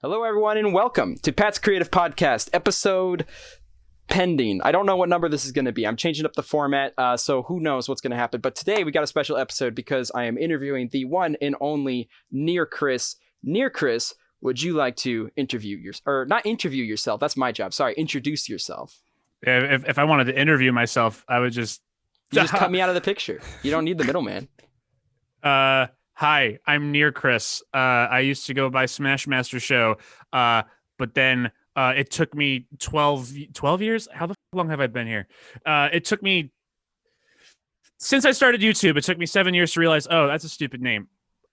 Hello, everyone, and welcome to Pat's Creative Podcast, episode pending. I don't know what number this is going to be. I'm changing up the format, so who knows what's going to happen. But today we got a special episode because I am interviewing the one and only NearChris. NearChris, would you like to not interview yourself? That's my job. Sorry, introduce yourself. If I wanted to interview myself, I would just... You just cut me out of the picture. You don't need the middleman. Hi, I'm NearChris. I used to go by Smash Master Show, but then it took me 12 years? How the long have I been here? It took me... Since I started YouTube, it took me 7 years to realize, oh, that's a stupid name.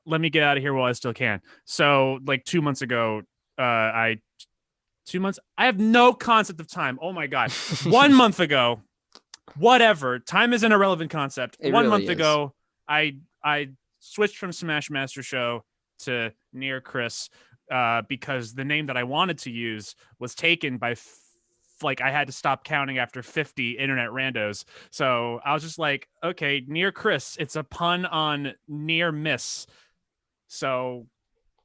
Let me get out of here while I still can. So, like 2 months ago, I have no concept of time. Oh my God. 1 month ago, whatever. Time is an irrelevant concept. It 1 really month is. ago, I switched from Smash Master Show to NearChris because the name that I wanted to use was taken by I had to stop counting after 50 internet randos. So I was just like, okay, NearChris. It's a pun on near miss. So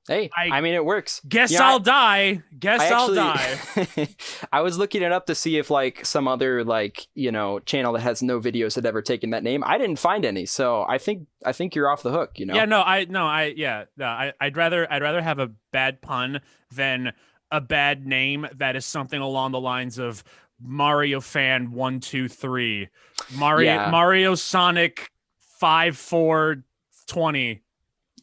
Hey, I mean, it works. I'll die. I'll die. I was looking it up to see if some other channel that has no videos had ever taken that name. I didn't find any, so I think you're off the hook. I'd rather have a bad pun than a bad name that is something along the lines of Mario fan 123, Mario Sonic 5420.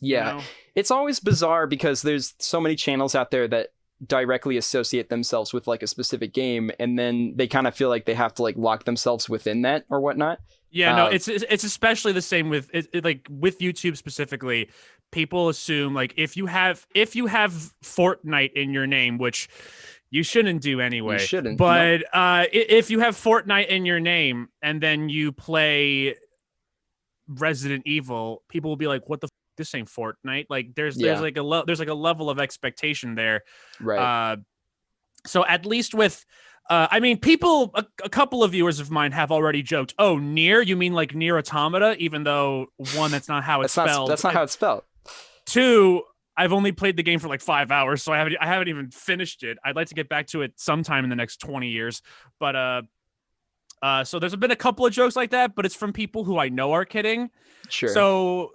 Yeah. You know? It's always bizarre because there's so many channels out there that directly associate themselves with a specific game, and then they kind of feel like they have to lock themselves within that or whatnot. Yeah, no, it's especially the same with with YouTube specifically. People assume if you have Fortnite in your name, which you shouldn't do anyway. You shouldn't. But if you have Fortnite in your name and then you play Resident Evil, people will be like, "What the? This ain't Fortnite." There's a level of expectation there, right? So at least with, people, a couple of viewers of mine have already joked, "Oh, Nier? You mean like Nier Automata?" Even though one, that's not how it's spelled. That's not how it's spelled. Two, I've only played the game for 5 hours, so I haven't even finished it. I'd like to get back to it sometime in the next 20 years, but so there's been a couple of jokes like that, but it's from people who I know are kidding. Sure. So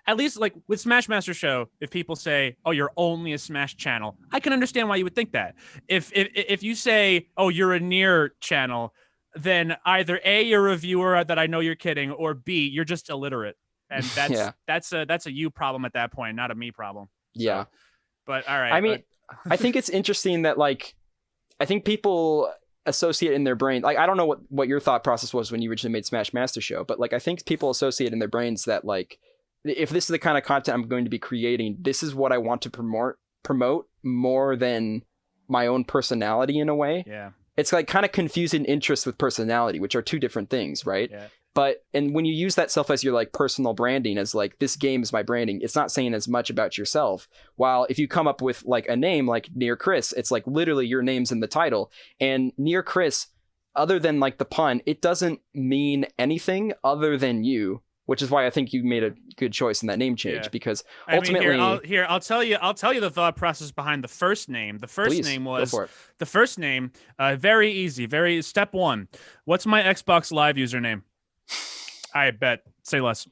at least with Smash Master Show, if people say, "Oh, you're only a Smash channel," I can understand why you would think that. If you say, "Oh, you're a Nier channel," then either A, you're a viewer that I know you're kidding, or B, you're just illiterate, and that's a you problem at that point, not a me problem. Yeah. So, but all right. I mean, I think it's interesting that I think people associate in their brain, I don't know what your thought process was when you originally made Smash Master Show, but I think people associate in their brains that if this is the kind of content I'm going to be creating, this is what I want to promote more than my own personality in a way. Yeah. It's kind of confusing interest with personality, which are two different things, right? Yeah. And when you use that self as your personal branding, as this game is my branding, it's not saying as much about yourself. While if you come up with a name like NearChris, it's literally your name's in the title. And NearChris, other than the pun, it doesn't mean anything other than you, which is why I think you made a good choice in that name change. Yeah. Because ultimately, I'll tell you the thought process behind the first name. The first name was very easy. Step one. What's my Xbox Live username? I bet. Say less.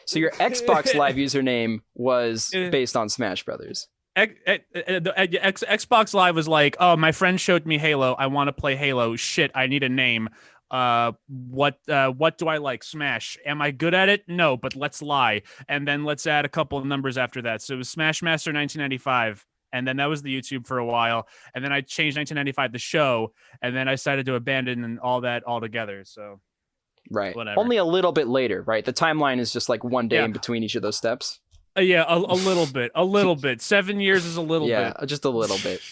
So your Xbox Live username was based on Smash Brothers. Xbox Live was oh, my friend showed me Halo. I want to play Halo. Shit, I need a name. What do I like? Smash. Am I good at it? No, but let's lie. And then let's add a couple of numbers after that. So it was Smash Master 1995. And then that was the YouTube for a while. And then I changed 1995 the show. And then I decided to abandon all that altogether. So... Right. Whatever. Only a little bit later, right? The timeline is just 1 day in between each of those steps. Yeah, a little bit. A little bit. 7 years is a little bit. Yeah, just a little bit.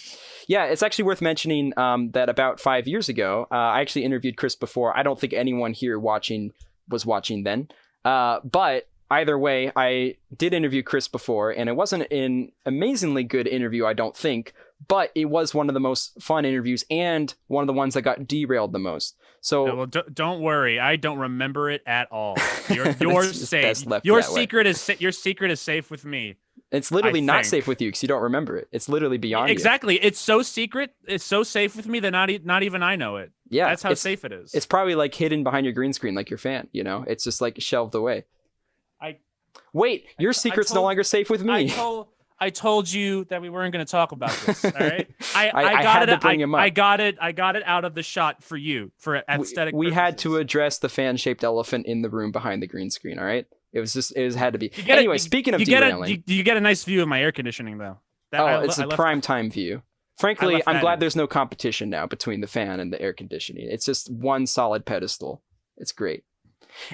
Yeah, it's actually worth mentioning that about 5 years ago, I actually interviewed Chris before. I don't think anyone here was watching then. But either way, I did interview Chris before, and it wasn't an amazingly good interview, I don't think, but it was one of the most fun interviews and one of the ones that got derailed the most. So well, don't worry, I don't remember it at all. You're safe. Your secret is safe with me. It's literally I not think. safe with you because you don't remember it. It's literally beyond you. Exactly. It's so secret. It's so safe with me that not even I know it. Yeah, That's how safe it is. It's probably like hidden behind your green screen, like your fan. You know, it's just like shelved away. Wait, your secret's no longer safe with me. I told you that we weren't going to talk about this. All right. I had to bring him up. I got it out of the shot for you for aesthetic. We purposes. had to address the fan-shaped elephant in the room behind the green screen. All right. It had to be. Anyway, speaking of derailing, you get a nice view of my air conditioning though. It's a prime time view. Frankly, I'm glad in. there's no competition now between the fan and the air conditioning. It's just one solid pedestal. It's great.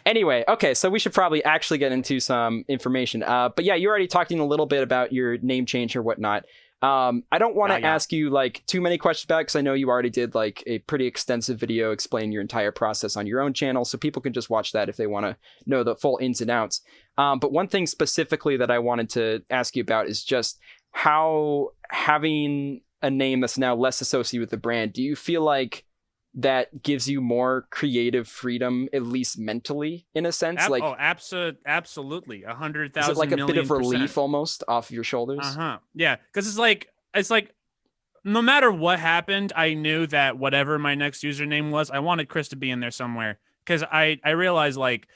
Anyway, okay, so we should probably actually get into some information. But yeah, you're already talking a little bit about your name change or whatnot. I don't want to ask you like too many questions about it because I know you already did like a pretty extensive video explaining your entire process on your own channel, so people can just watch that if they want to know the full ins and outs. But one thing specifically that I wanted to ask you about is just how having a name that's now less associated with the brand, do you feel like that gives you more creative freedom, at least mentally, in a sense? Absolutely, 100,000. Is it like a bit of relief %. almost off your shoulders? Yeah, because it's like no matter what happened, I knew that whatever my next username was, I wanted Chris to be in there somewhere. Because I realized like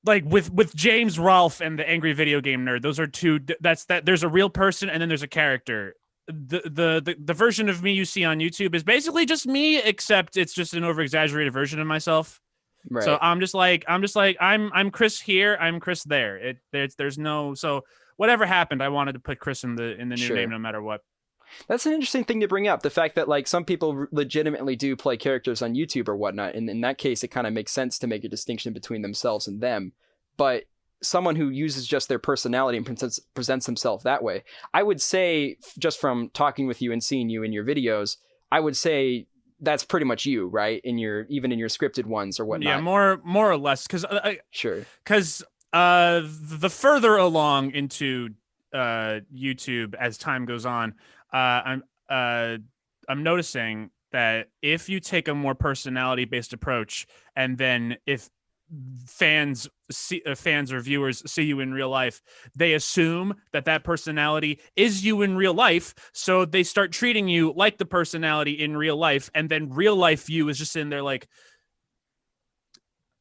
with James Rolfe and the Angry Video Game Nerd, those are two. There's a real person and then there's a character. The version of me you see on YouTube is basically just me, except it's just an over-exaggerated version of myself. Right. So I'm Chris here, I'm Chris there. There's no, so whatever happened, I wanted to put Chris in the new name no matter what. That's an interesting thing to bring up. The fact that like some people legitimately do play characters on YouTube or whatnot, and in that case, it kind of makes sense to make a distinction between themselves and them. But someone who uses just their personality and presents himself that way, I would say, just from talking with you and seeing you in your videos, I would say that's pretty much you, right? Even in your scripted ones or whatnot. Yeah, more or less, because because the further along into YouTube as time goes on, I'm noticing that if you take a more personality based approach, and then if fans or viewers see you in real life, they assume that personality is you in real life, so they start treating you like the personality in real life, and then real life you is just in there like,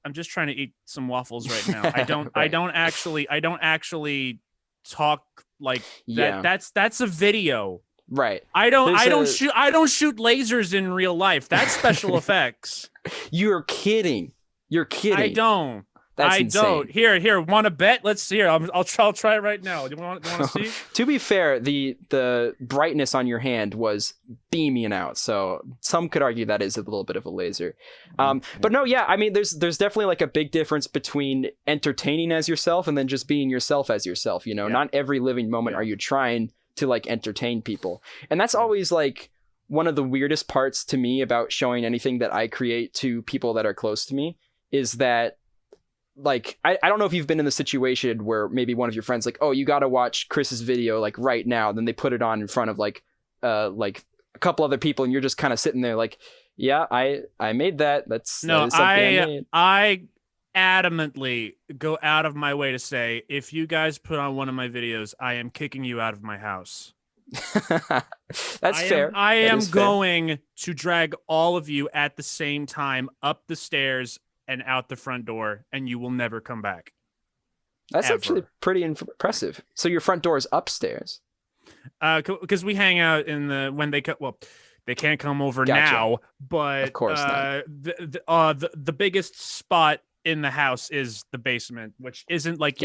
I'm just trying to eat some waffles right now. I don't right. I don't actually talk like that. That's a video. Right. I don't shoot lasers in real life. That's special effects. You're kidding. You're kidding. I don't. That's insane. Don't. Here. Want to bet? Let's see. I'll try it right now. Do you want to see? To be fair, the brightness on your hand was beaming out, so some could argue that is a little bit of a laser. But no, yeah. I mean, there's definitely like a big difference between entertaining as yourself and then just being yourself as yourself. You know, not every living moment are you trying to like entertain people, and that's always like one of the weirdest parts to me about showing anything that I create to people that are close to me. Is that like I don't know if you've been in the situation where maybe one of your friends like, oh, you got to watch Chris's video like right now, then they put it on in front of like a couple other people, and you're just kind of sitting there like, yeah, I made that. That is something I made. I adamantly go out of my way to say, if you guys put on one of my videos, I am kicking you out of my house. That's fair. I am going to drag all of you at the same time up the stairs and out the front door, and you will never come back. That's actually pretty impressive. So your front door is upstairs? Because we hang out when they they can't come over now, but of course not. The biggest spot in the house is the basement, which isn't like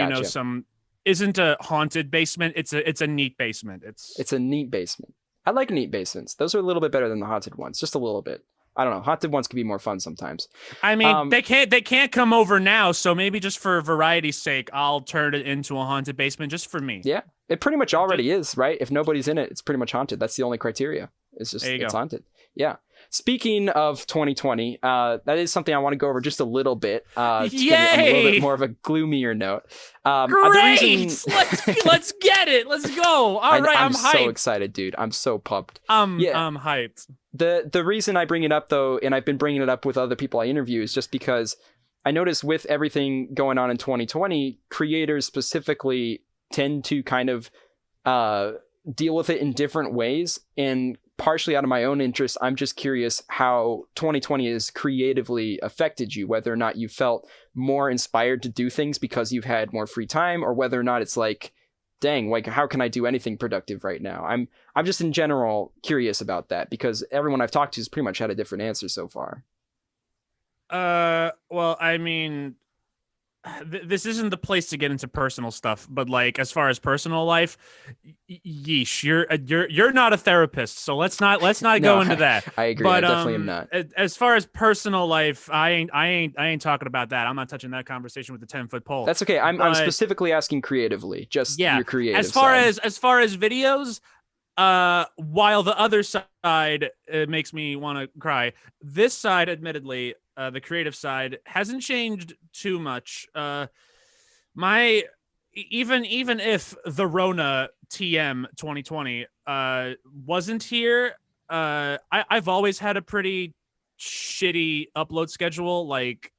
isn't a haunted basement. It's a neat basement. It's a neat basement. I like neat basements. Those are a little bit better than the haunted ones, just a little bit. I don't know. Haunted ones can be more fun sometimes. I mean, they can't come over now, so maybe just for variety's sake, I'll turn it into a haunted basement just for me. Yeah, it pretty much already is, right? If nobody's in it, it's pretty much haunted. That's the only criteria. It's just it's haunted. Yeah. Speaking of 2020, that is something I want to go over just a little bit. Yay! A little bit more of a gloomier note. Great! Let's get it. Let's go. All right, I'm hyped. So excited, dude. I'm so pumped. I'm hyped. The reason I bring it up, though, and I've been bringing it up with other people I interview, is just because I noticed with everything going on in 2020, creators specifically tend to kind of deal with it in different ways. And partially out of my own interest, I'm just curious how 2020 has creatively affected you, whether or not you felt more inspired to do things because you've had more free time, or whether or not it's like, dang, like how can I do anything productive right now? I'm just in general curious about that, because everyone I've talked to has pretty much had a different answer so far. Well, I mean, this isn't the place to get into personal stuff, but like as far as personal life, yeesh, you're not a therapist, so let's not No, go into that. I agree. But I definitely am not. as far as personal life, I ain't talking about that. I'm not touching that conversation with the 10-foot pole. That's okay. I'm specifically asking creatively, just Yeah, your creative as far side. as far as videos, while the other side makes me want to cry, this side, admittedly, the creative side hasn't changed too much. My even if the Rona TM 2020 wasn't here, I've always had a pretty shitty upload schedule. Like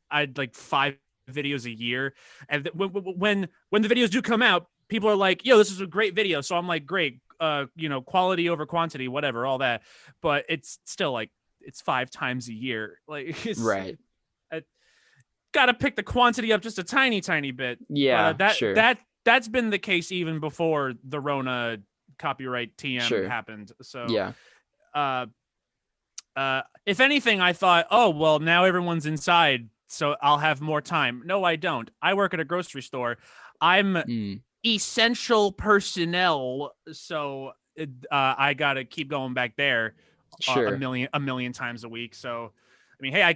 I'd like 5 videos a year, and when the videos do come out, people are like, "Yo, this is a great video." So I'm like, "Great, quality over quantity, whatever, all that." But it's still like it's 5 times a year. Like, Right. I gotta pick the quantity up just a tiny bit. Yeah, But sure. that's been the case even before the Rona copyright TM happened. So yeah. If anything, I thought, oh well, now everyone's inside, so I'll have more time. No, I don't. I work at a grocery store. I'm essential personnel, so I gotta keep going back there Sure. a million times a week. So, I mean, hey, I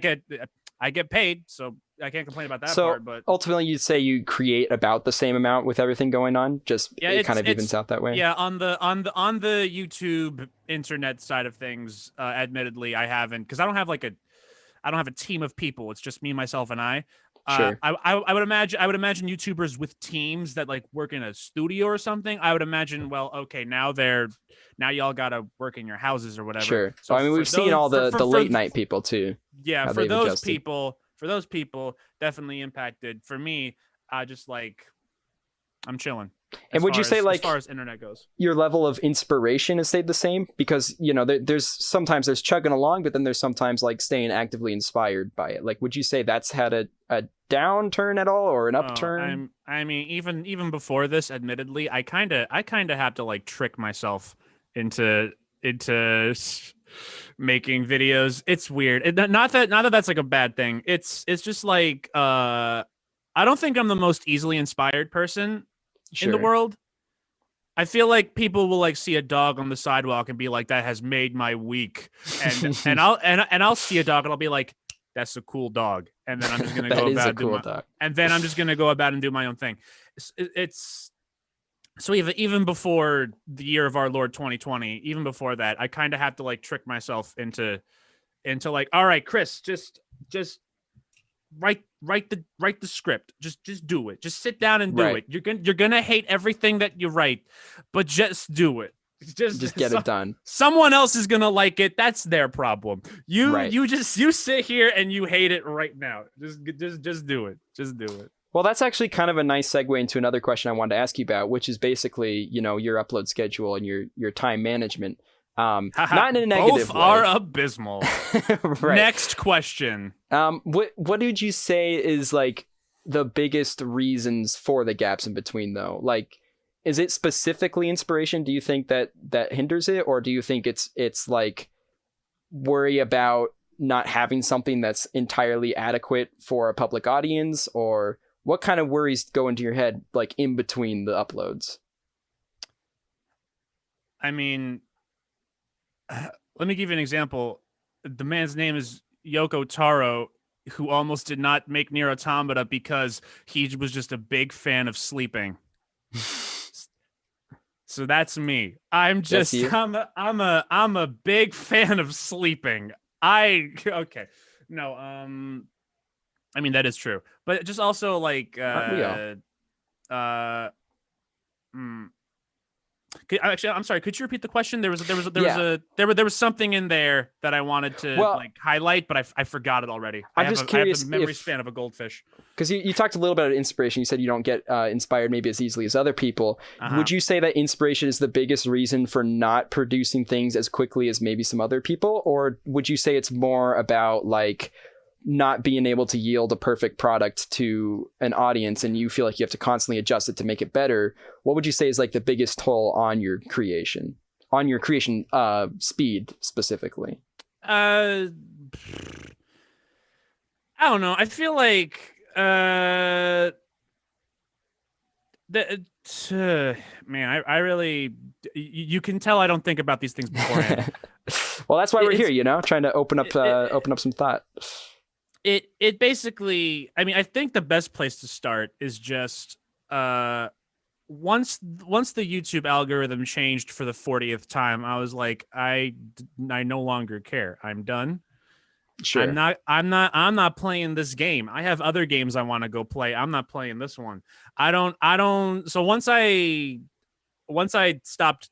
get paid, so I can't complain about that part. But ultimately, you'd say you create about the same amount with everything going on. Just it kind of evens out that way. Yeah, on the YouTube internet side of things, admittedly, I haven't, because I don't have a team of people. It's just me, myself, and I. Sure. I would imagine YouTubers with teams that like work in a studio or something. I would imagine, well, okay, now y'all gotta work in your houses or whatever. Sure. So I mean, we've seen all the late night people too. Yeah, for those people, definitely impacted. For me, just like I'm chilling. And would you say, like, as far as internet goes, your level of inspiration has stayed the same? Because, there's sometimes there's chugging along, but then there's sometimes like staying actively inspired by it. Like, would you say that's had a downturn at all, or an upturn? I mean, even before this, admittedly, I kind of have to like trick myself into making videos. It's weird. Not that that's like a bad thing. It's just like I don't think I'm the most easily inspired person in the world. I feel like people will like see a dog on the sidewalk and be like, "That has made my week," and I'll see a dog and I'll be like, "That's a cool dog," and then I'm just gonna go about and then I'm just gonna go about and do my own thing. It's so even before the year of our Lord 2020, even before that, I kind of have to like trick myself into like, all right, Chris, just write the script. Just do it. Just sit down and do it. You're gonna hate everything that you write, but just do it. Just get it done. Someone else is gonna like it. That's their problem. You sit here and you hate it right now. Just do it. Just do it. Well, that's actually kind of a nice segue into another question I wanted to ask you about, which is basically, your upload schedule and your time management. Not in a negative Both way. are abysmal. Right. Next question. What would you say is like the biggest reasons for the gaps in between, though? Like, is it specifically inspiration? Do you think that hinders it, or do you think it's like worry about not having something that's entirely adequate for a public audience, or what kind of worries go into your head like in between the uploads? I mean, let me give you an example. The man's name is Yoko Taro, who almost did not make Nier Automata because he was just a big fan of sleeping. So that's me. I'm a big fan of sleeping. Okay. No, I mean that is true. But just also like Actually, I'm sorry. Could you repeat the question? Yeah. There was something in there that I wanted to Well, like highlight, but I forgot it already. I'm just I have the curious memory if, span of a goldfish. because you talked a little bit about inspiration. You said you don't get inspired maybe as easily as other people. Uh-huh. Would you say that inspiration is the biggest reason for not producing things as quickly as maybe some other people? Or would you say it's more about like not being able to yield a perfect product to an audience and you feel like you have to constantly adjust it to make it better? What would you say is like the biggest toll on your creation, speed specifically? I don't know. I feel like the man, I really you can tell I don't think about these things beforehand. Well, that's why we're It's here, trying to open up some thought. it basically, I mean, I think the best place to start is just once the YouTube algorithm changed for the 40th time, I was like, I no longer care. I'm done. Sure. I'm not playing this game. I have other games I want to go play. I'm not playing this one. I don't so once I stopped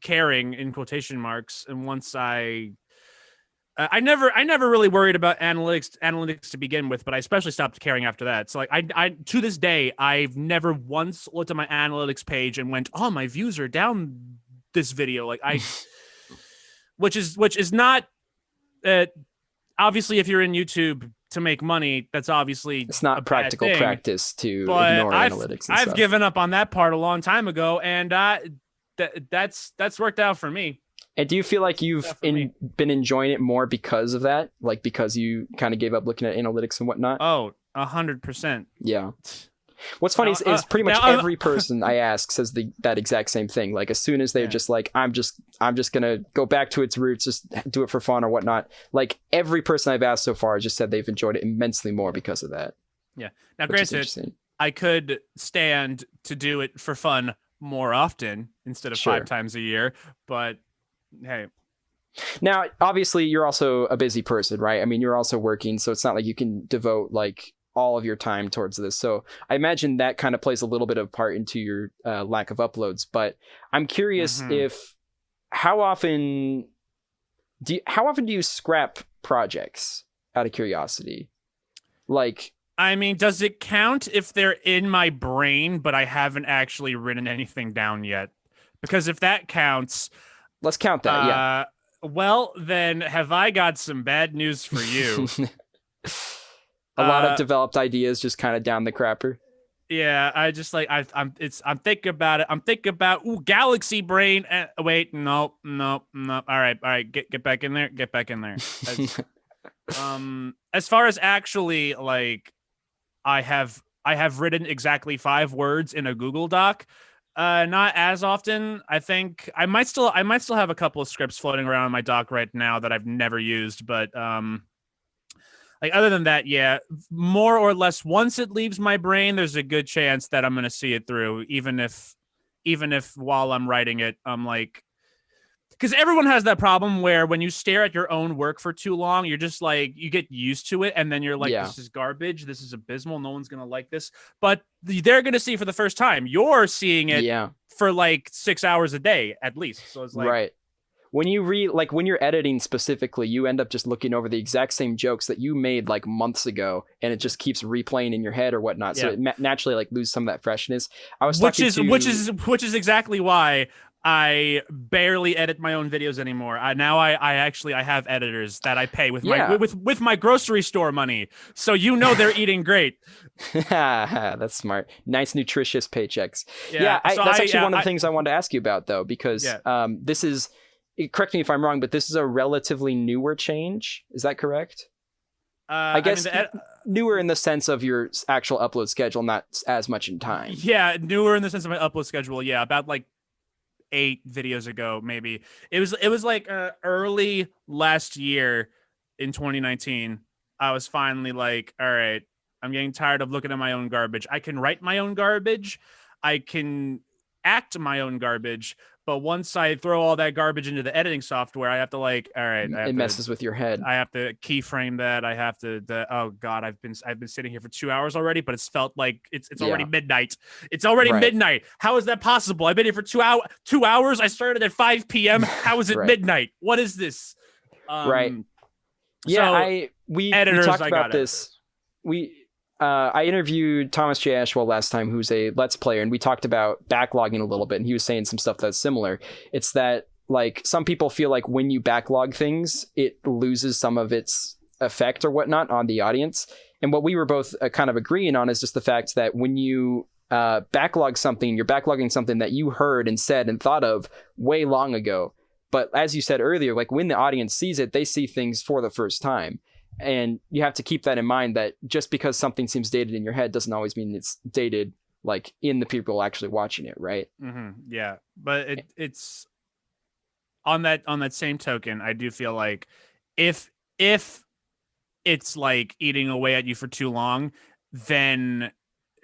caring in quotation marks, and once I never really worried about analytics to begin with, but I especially stopped caring after that. So like I to this day, I've never once looked at my analytics page and went, "Oh, my views are down this video." Like which is not obviously, if you're in YouTube to make money, that's obviously it's not practical practice to ignore analytics. I've given up on that part a long time ago, and that's worked out for me. And do you feel like you've been enjoying it more because of that? Like because you kind of gave up looking at analytics and whatnot? Oh, 100%. Yeah. What's funny is pretty much every person I ask says that exact same thing. Like as soon as they're just like, I'm just gonna go back to its roots, just do it for fun or whatnot. Like every person I've asked so far has just said they've enjoyed it immensely more because of that. Yeah. Now, granted, I could stand to do it for fun more often instead of 5 times a year, but hey. Now, obviously, you're also a busy person, right? I mean, you're also working, so it's not like you can devote like all of your time towards this. So I imagine that kind of plays a little bit of part into your lack of uploads. But I'm curious if how often do you scrap projects out of curiosity? Like, I mean, does it count if they're in my brain, but I haven't actually written anything down yet? Because if that counts, let's count that. Yeah. Well, then have I got some bad news for you? A lot of developed ideas just kind of down the crapper. Yeah, I just like I'm thinking about it. I'm thinking about galaxy brain. Wait, no. All right, get back in there. Get back in there. As far as actually like, I have written exactly 5 words in a Google Doc. Not as often. I think I might still have a couple of scripts floating around in my doc right now that I've never used, but like other than that, yeah, more or less once it leaves my brain, there's a good chance that I'm going to see it through, even if while I'm writing it, I'm like, because everyone has that problem where when you stare at your own work for too long, you're just like, you get used to it. And then you're like, This is garbage. This is abysmal. No one's going to like this. But they're going to see it for the first time. You're seeing it for like 6 hours a day, at least. So it's like, right. When you when you're editing specifically, you end up just looking over the exact same jokes that you made like months ago, and it just keeps replaying in your head or whatnot. So it naturally like lose some of that freshness. Which is exactly why I barely edit my own videos anymore. I actually have editors that I pay with my grocery store money. So they're eating great. That's smart. Nice, nutritious paychecks. That's actually one of the things I wanted to ask you about, though, because this is, correct me if I'm wrong, but this is a relatively newer change. Is that correct? I guess newer in the sense of your actual upload schedule, not as much in time. Yeah, newer in the sense of my upload schedule. Yeah, about like 8 videos ago, maybe. It was like early last year in 2019. I was finally like, all right, I'm getting tired of looking at my own garbage. I can write my own garbage. I can act my own garbage, But once I throw all that garbage into the editing software, I have to like, all right, It messes with your head. I have to keyframe that. I have to. Oh God, I've been sitting here for 2 hours already, but it's felt like it's already midnight. It's already midnight. How is that possible? I've been here for 2 hours. I started at 5 p.m. How is it midnight? What is this? Right. Yeah, so we editors, talked I about got this. I interviewed Thomas J. Ashwell last time, who's a Let's Player, and we talked about backlogging a little bit, and he was saying some stuff that's similar. It's that like some people feel like when you backlog things, it loses some of its effect or whatnot on the audience. And what we were both kind of agreeing on is just the fact that when you backlog something, you're backlogging something that you heard and said and thought of way long ago. But as you said earlier, like when the audience sees it, they see things for the first time. And you have to keep that in mind, that just because something seems dated in your head doesn't always mean it's dated like in the people actually watching it, right? Mm-hmm. Yeah, but it's on that same token, I do feel like if it's like eating away at you for too long, then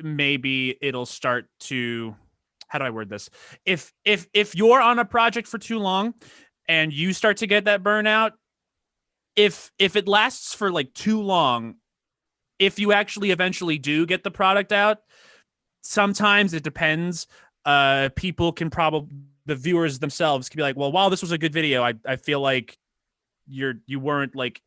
maybe it'll start to, how do I word this? If you're on a project for too long and you start to get that burnout, if it lasts for like too long, if you actually eventually do get the product out, sometimes it depends. People can the viewers themselves can be like, well, while this was a good video, I feel like you weren't like,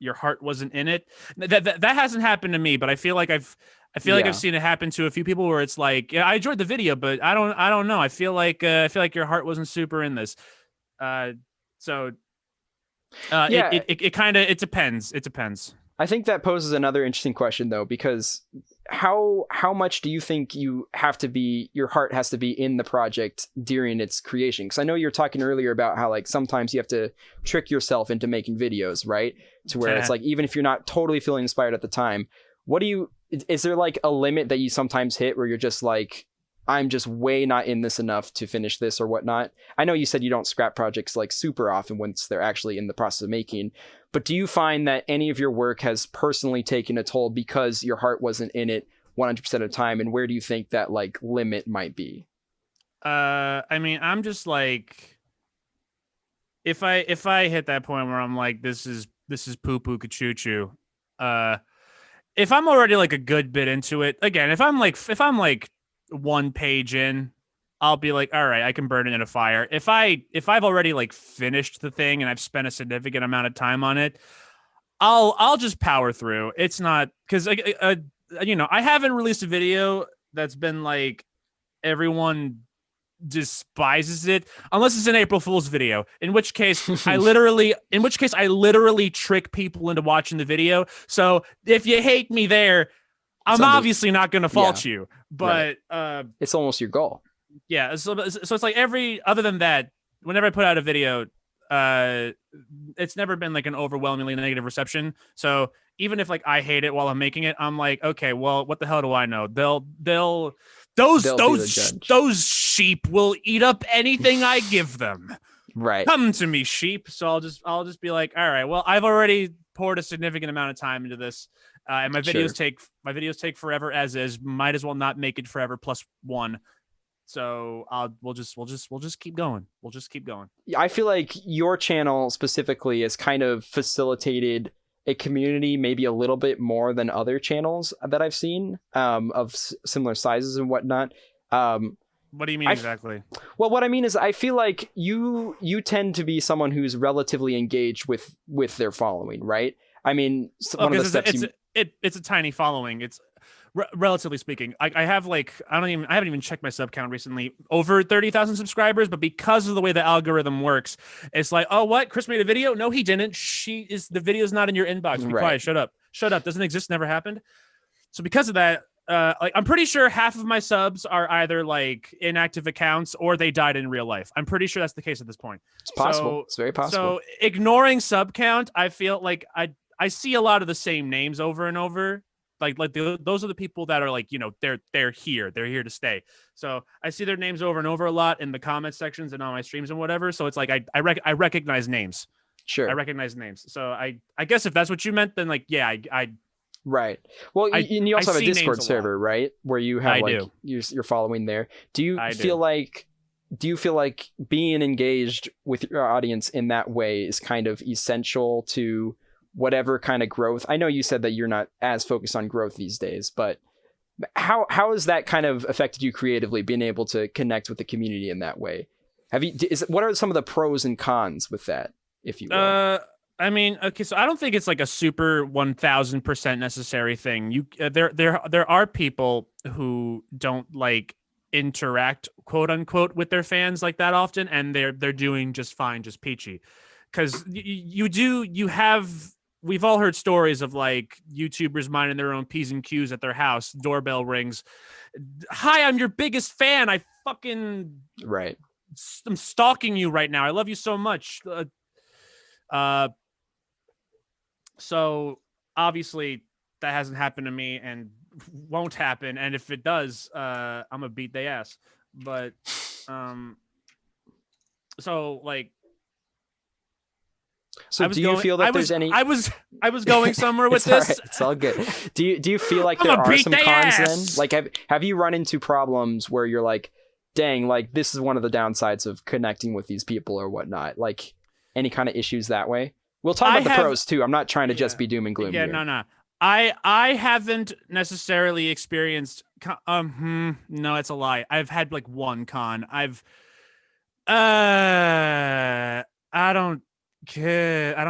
your heart wasn't in it. That hasn't happened to me, but I feel like I've seen it happen to a few people where it's like, yeah, I enjoyed the video, but I don't know. I feel like your heart wasn't super in this. It depends. It depends. I think that poses another interesting question though, because how much do you think your heart has to be in the project during its creation? Because I know you're talking earlier about how like sometimes you have to trick yourself into making videos, right? To where it's like, even if you're not totally feeling inspired at the time, is there like a limit that you sometimes hit where you're just like, I'm just way not in this enough to finish this or whatnot? I know you said you don't scrap projects like super often once they're actually in the process of making, but do you find that any of your work has personally taken a toll because your heart wasn't in it 100% of the time? And where do you think that like limit might be? I mean, I'm just like, if I hit that point where I'm like, this is poo poo choo, if I'm already like a good bit into it, again, if I'm like 1 page in, I'll be like, all right, I can burn it in a fire. If I've already like finished the thing and I've spent a significant amount of time on it, I'll just power through. It's not, because I haven't released a video that's been like everyone despises it, unless it's an April Fool's video, in which case I literally trick people into watching the video. So if you hate me there, I'm obviously not going to fault you, but it's almost your goal. Yeah. So it's like other than that, whenever I put out a video, it's never been like an overwhelmingly negative reception. So even if like I hate it while I'm making it, I'm like, okay, well, what the hell do I know? Those sheep will eat up anything I give them. Right. Come to me, sheep. So I'll just be like, all right, well, I've already poured a significant amount of time into this. And my videos take forever as is. Might as well not make it forever +1. So we'll just keep going. We'll just keep going. I feel like your channel specifically has kind of facilitated a community maybe a little bit more than other channels that I've seen of similar sizes and whatnot. What do you mean exactly? Well, what I mean is I feel like you tend to be someone who's relatively engaged with their following, right? I mean, one of the steps it's a tiny following. It's relatively speaking. I have like, I haven't even checked my sub count recently. Over 30,000 subscribers, but because of the way the algorithm works, it's like, oh, what? Chris made a video? No, he didn't. The video's not in your inbox. Be quiet. Shut up. Doesn't exist. Never happened. So because of that, like I'm pretty sure half of my subs are either like inactive accounts or they died in real life. I'm pretty sure that's the case at this point. It's possible. It's very possible. So ignoring sub count, I feel like I see a lot of the same names over and over. Like those are the people that are like, they're here to stay. So I see their names over and over a lot in the comment sections and on my streams and whatever. So it's like I recognize names. Sure, I recognize names. So I guess if that's what you meant, then like I right. Well, and you also have a Discord server, right, where you have like your following there. Do you feel like do you feel like being engaged with your audience in that way is kind of essential to whatever kind of growth? I know you said that you're not as focused on growth these days, but how has that kind of affected you creatively, being able to connect with the community in that way? What are some of the pros and cons with that, if you will? I mean, okay, so I don't think it's like a super 1000% necessary thing. There are people who don't like interact, quote unquote, with their fans like that often, and they're doing just fine, just peachy. Because we've all heard stories of like YouTubers minding their own P's and Q's at their house. Doorbell rings. Hi, I'm your biggest fan. I fucking Right. I'm stalking you right now. I love you so much. So obviously that hasn't happened to me and won't happen. And if it does, I'm gonna beat their ass. But so like. So do you feel that there's any? I was going somewhere with this. Right. It's all good. Do you feel like there are some cons then? Like have you run into problems where you're like, dang, like this is one of the downsides of connecting with these people or whatnot? Like any kind of issues that way? We'll talk about the pros too. I'm not trying to just be doom and gloom. Yeah, here. no. I haven't necessarily experienced. No, it's a lie. I've had like one con. I don't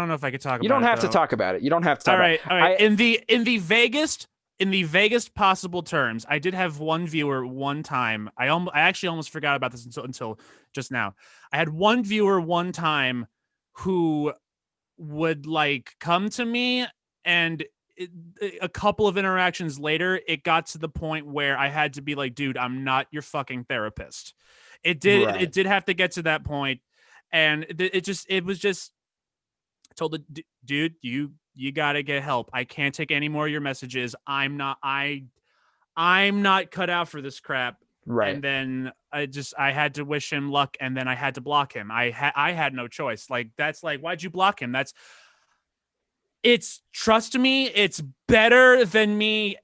know if I could talk about it. You don't have to talk about it. You don't have to talk about it. All right. In the vaguest possible terms, I did have one viewer one time. I actually almost forgot about this until just now. I had one viewer one time who would like come to me, and a couple of interactions later, it got to the point where I had to be like, dude, I'm not your fucking therapist. It did have to get to that point, and it was just told the dude, you gotta get help. I can't take any more of your messages. I'm not cut out for this crap. Right. And then I had to wish him luck, and then I had to block him. I had no choice. Like, that's like, why'd you block him? Trust me, it's better than me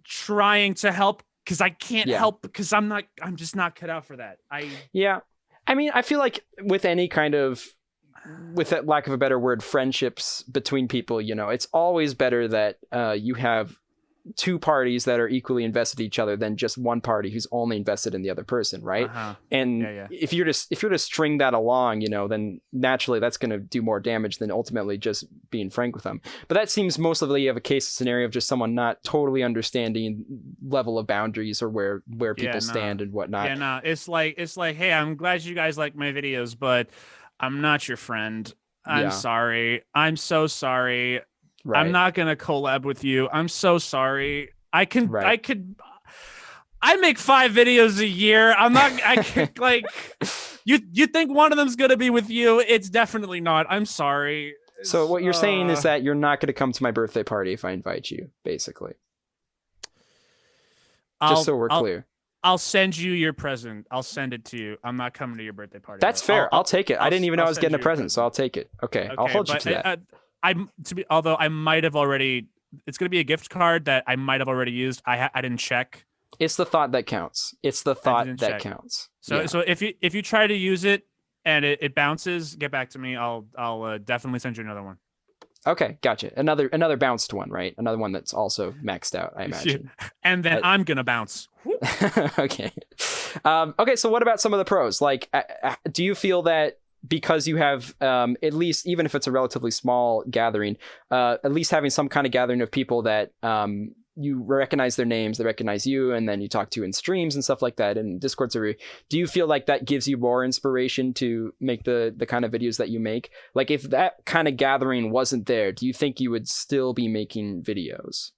trying to help, because I can't help, because I'm just not cut out for that. Yeah. I mean, I feel like with any kind of, with that lack of a better word, friendships between people, it's always better that you have two parties that are equally invested in each other than just one party who's only invested in the other person, right? And if you're to string that along, then naturally that's going to do more damage than ultimately just being frank with them. But that seems mostly you have a case scenario of just someone not totally understanding level of boundaries or where people stand and whatnot. Yeah, no, it's like, hey, I'm glad you guys like my videos, but I'm not your friend. I'm sorry. I'm so sorry. Right. I'm not going to collab with you. I'm so sorry. I make 5 videos a year. I can like, you think one of them's going to be with you. It's definitely not. I'm sorry. So what you're saying is that you're not going to come to my birthday party if I invite you, basically. Just so we're clear. I'll send you your present. I'll send it to you. I'm not coming to your birthday party. That's fair. I'll take it. I didn't even know I was getting a present, so I'll take it. Okay. I'll hold you to that. Although I might have already, it's going to be a gift card that I might have already used. I didn't check. It's the thought that counts. It's the thought that counts. So if you try to use it and it bounces, get back to me. I'll definitely send you another one. Okay, gotcha. Another bounced one, right? Another one that's also maxed out, I imagine. And then I'm gonna bounce. Okay. Okay. So what about some of the pros? Like, do you feel that because you have at least, even if it's a relatively small gathering, at least having some kind of gathering of people that you recognize their names, they recognize you, and then you talk to in streams and stuff like that, and Discord server, do you feel like that gives you more inspiration to make the kind of videos that you make? Like, if that kind of gathering wasn't there, do you think you would still be making videos?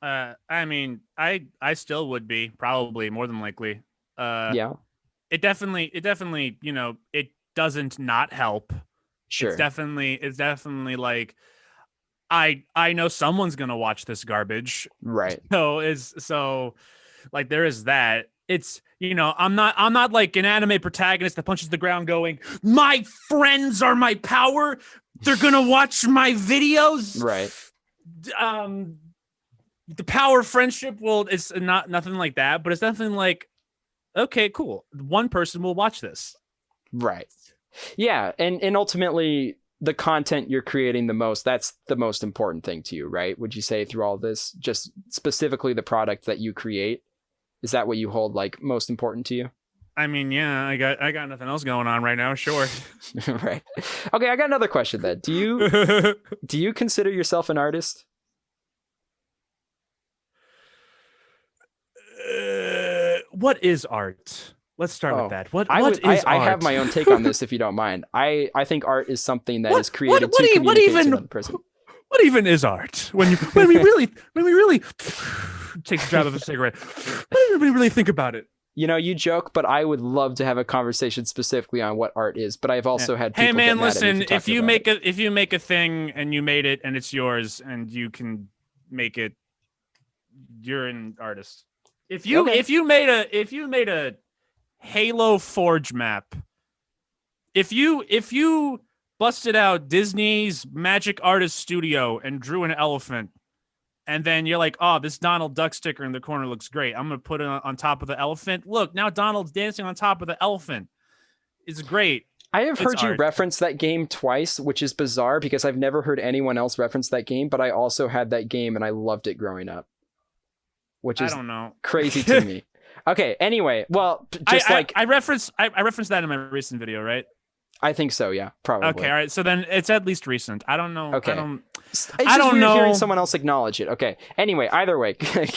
I mean, I still would be, probably, more than likely. Yeah. It definitely, it doesn't not help. Sure. It's definitely like, I know someone's gonna watch this garbage, right? So like, there is that. It's, I'm not like an anime protagonist that punches the ground going, my friends are my power, they're gonna watch my videos, right? The power of friendship, well, it's nothing like that, but it's definitely like, okay, cool. One person will watch this. Right. Yeah, and ultimately the content you're creating the most, that's the most important thing to you, right? Would you say through all this, just specifically the product that you create, is that what you hold like most important to you? I mean, yeah, I got nothing else going on right now. Sure. Right. Okay, I got another question then. Do you consider yourself an artist? What is art? Let's start with Oh, that. What I what would is I have art? my own take on this if you don't mind. I think art is something that is created What to what communicate to even another person. what even is art? When we really take a drag of a cigarette, when we really think about it. You know, you joke, but I would love to have a conversation specifically on what art is. But I've Yeah. also had Hey people get man, mad at me listen, for talking about it. if you make a thing and you made it and it's yours and you can make it, you're an artist. Okay. If you made a Halo Forge map, if you busted out Disney's Magic Artist Studio and drew an elephant, and then you're like, oh, this Donald Duck sticker in the corner looks great. I'm gonna put it on top of the elephant. Look, now Donald's dancing on top of the elephant. It's great. I have It's heard you art. reference that game twice, which is bizarre because I've never heard anyone else reference that game, but I also had that game and I loved it growing up, which I is don't know. crazy to me. Okay, anyway, well, just like I referenced that in my recent video, right? I think so, yeah, Okay, probably. all right. So then it's at least recent. I don't know. Okay. It's I just don't weird hearing know. someone else acknowledge it. Okay. Anyway, either way,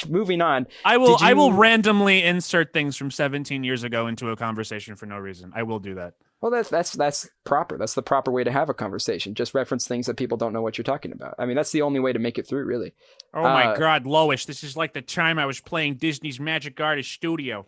moving on. I will randomly insert things from 17 years ago into a conversation for no reason. I will do that. Well, that's proper. That's the proper way to have a conversation. Just reference things that people don't know what you're talking about. I mean, that's the only way to make it through, really. Oh my God, Lois, this is like the time I was playing Disney's Magic Artist Studio.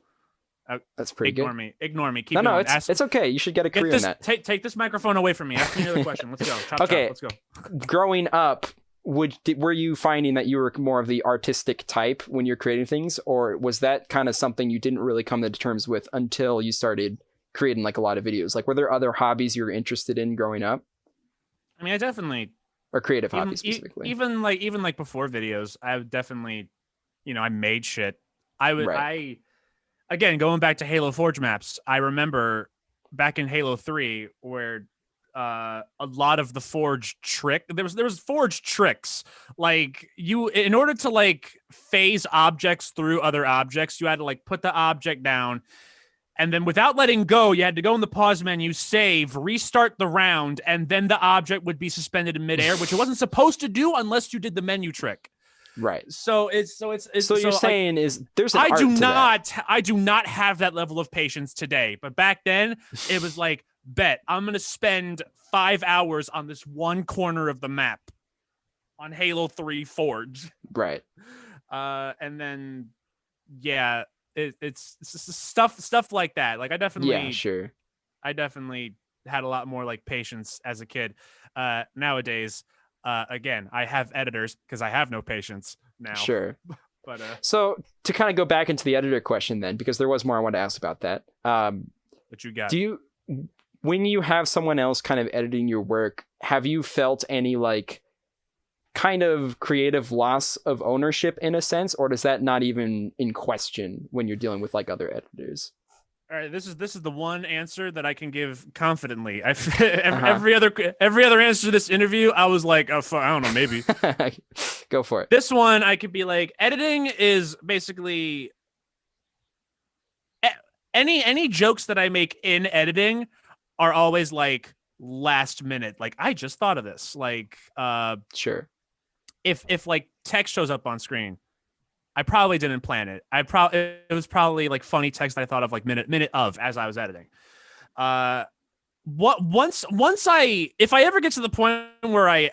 That's pretty good. Ignore me. Keep No, going. it's okay. You should get a Get career in this. that. Take this microphone away from me. Ask me another question. Let's go. Chop Okay. chop. Let's go. Growing up, were you finding that you were more of the artistic type when you're creating things, or was that kind of something you didn't really come to terms with until you started creating like a lot of videos? Like, were there other hobbies you were interested in growing up, I mean, I definitely or creative even hobbies specifically? even like before videos, I definitely, I made shit. Right. I again going back to Halo Forge maps. I remember back in Halo 3 where a lot of the forge trick there was forge tricks, like you in order to like phase objects through other objects, you had to like put the object down, and then without letting go, you had to go in the pause menu, save, restart the round, and then the object would be suspended in midair, which it wasn't supposed to do unless you did the menu trick. Right. So you're like, saying is there's an art to that. I do not have that level of patience today. But back then, it was like, bet I'm gonna spend 5 hours on this one corner of the map on Halo 3 Forge. Right. And then yeah, it's stuff like that. Like Yeah, sure. I definitely had a lot more like patience as a kid. Nowadays, again, I have editors because I have no patience now. Sure. But so to kind of go back into the editor question then, because there was more I wanted to ask about that. What you got? Do you, when you have someone else kind of editing your work, have you felt any like kind of creative loss of ownership in a sense, or does that not even in question when you're dealing with like other editors? All right, this is the one answer that I can give confidently. Every other answer to this interview, I was like, oh, I don't know, maybe. Go for it. This one, I could be like, editing is basically any jokes that I make in editing are always like last minute. Like I just thought of this. Like, sure. If like text shows up on screen, I probably didn't plan it. It was probably like funny text that I thought of like minute of as I was editing. If I ever get to the point where I